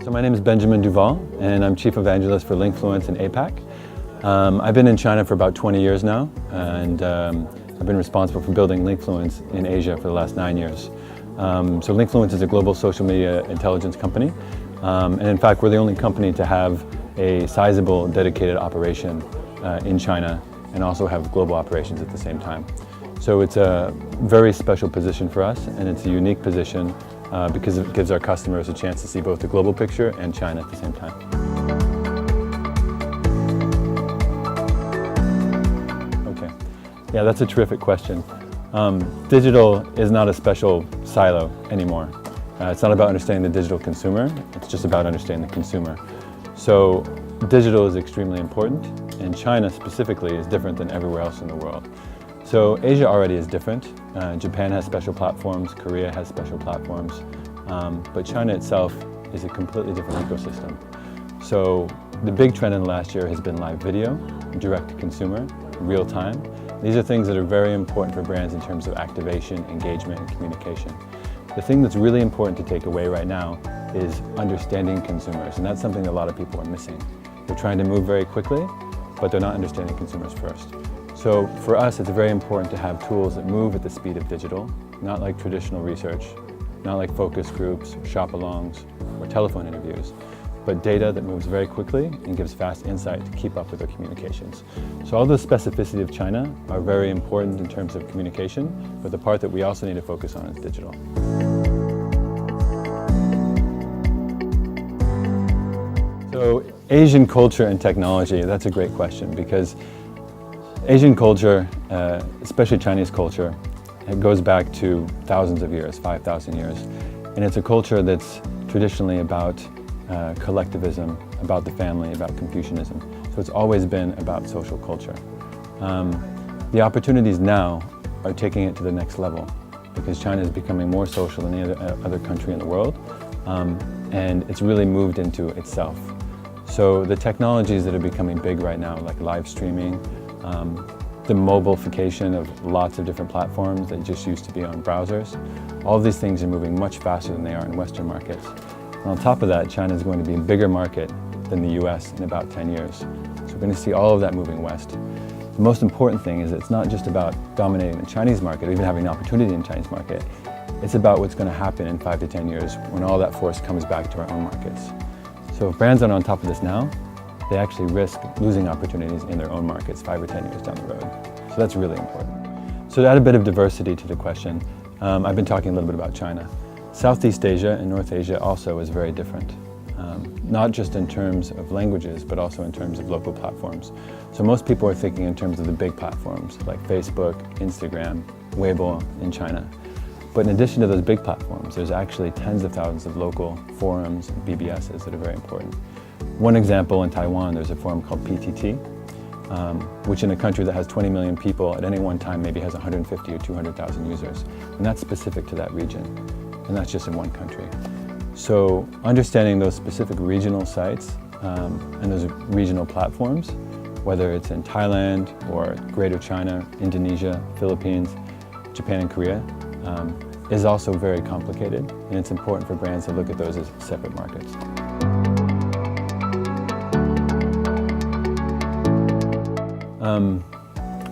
So my name is Benjamin Duvall, and I'm Chief Evangelist for Linkfluence in APAC. I've been in China for about 20 years now, and I've been responsible for building Linkfluence in Asia for the last 9 years. So Linkfluence is a global social media intelligence company, and in fact we're the only company to have a sizable dedicated operation in China and also have global operations at the same time. So it's a very special position for us, and it's a unique position because it gives our customers a chance to see both the global picture and China at the same time. Okay, yeah, that's a terrific question. Digital is not a special silo anymore. It's not about understanding the digital consumer, it's just about understanding the consumer. So digital is extremely important, and China specifically is different than everywhere else in the world. So Asia already is different. Japan has special platforms, Korea has special platforms, but China itself is a completely different ecosystem. So the big trend in the last year has been live video, direct to consumer, real time. These are things that are very important for brands in terms of activation, engagement, and communication. The thing that's really important to take away right now is understanding consumers, and that's something that a lot of people are missing. They're trying to move very quickly, but they're not understanding consumers first. So for us, it's very important to have tools that move at the speed of digital, not like traditional research, not like focus groups, shop-alongs, or telephone interviews, but data that moves very quickly and gives fast insight to keep up with their communications. So all the specificity of China are very important in terms of communication, but the part that we also need to focus on is digital. So Asian culture and technology, that's a great question, because Asian culture, especially Chinese culture, it goes back to thousands of years, 5,000 years. And it's a culture that's traditionally about collectivism, about the family, about Confucianism. So it's always been about social culture. The opportunities now are taking it to the next level, because China is becoming more social than any other country in the world, and it's really moved into itself. So the technologies that are becoming big right now, like live streaming, the mobilification of lots of different platforms that just used to be on browsers. All of these things are moving much faster than they are in Western markets. And on top of that, China is going to be a bigger market than the US in about 10 years. So we're going to see all of that moving west. The most important thing is it's not just about dominating the Chinese market or even having an opportunity in the Chinese market. It's about what's going to happen in 5 to 10 years when all that force comes back to our own markets. So if brands aren't on top of this now, they actually risk losing opportunities in their own markets 5 or 10 years down the road. So that's really important. So to add a bit of diversity to the question, I've been talking a little bit about China. Southeast Asia and North Asia also is very different, not just in terms of languages, but also in terms of local platforms. So most people are thinking in terms of the big platforms like Facebook, Instagram, Weibo in China. But in addition to those big platforms, there's actually tens of thousands of local forums and BBSs that are very important. One example, in Taiwan, there's a forum called PTT, which in a country that has 20 million people at any one time maybe has 150 or 200,000 users. And that's specific to that region. And that's just in one country. So understanding those specific regional sites and those regional platforms, whether it's in Thailand or Greater China, Indonesia, Philippines, Japan and Korea, is also very complicated. And it's important for brands to look at those as separate markets.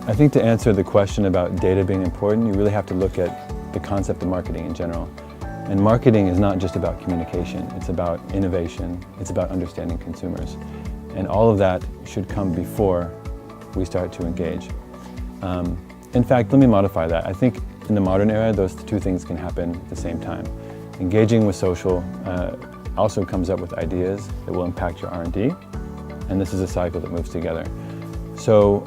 I think to answer the question about data being important, you really have to look at the concept of marketing in general. And marketing is not just about communication, it's about innovation, it's about understanding consumers. And all of that should come before we start to engage. In fact, let me modify that. I think in the modern era, those two things can happen at the same time. Engaging with social also comes up with ideas that will impact your R&D, and this is a cycle that moves together. So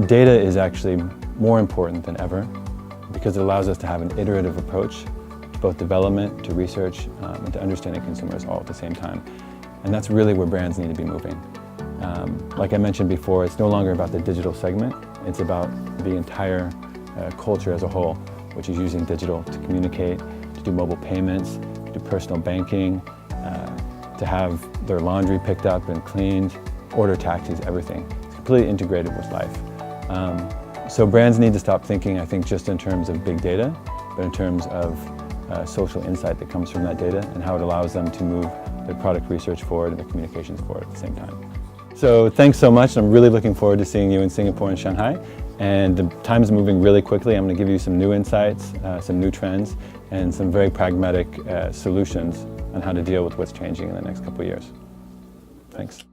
data is actually more important than ever because it allows us to have an iterative approach to both development, to research, and to understanding consumers all at the same time. And that's really where brands need to be moving. Like I mentioned before, it's no longer about the digital segment, it's about the entire culture as a whole, which is using digital to communicate, to do mobile payments, to do personal banking, to have their laundry picked up and cleaned, order taxis, everything. Completely integrated with life. So brands need to stop thinking, I think, just in terms of big data, but in terms of social insight that comes from that data and how it allows them to move their product research forward and their communications forward at the same time. So thanks so much. I'm really looking forward to seeing you in Singapore and Shanghai. And the time's moving really quickly. I'm going to give you some new insights, some new trends, and some very pragmatic solutions on how to deal with what's changing in the next couple of years. Thanks.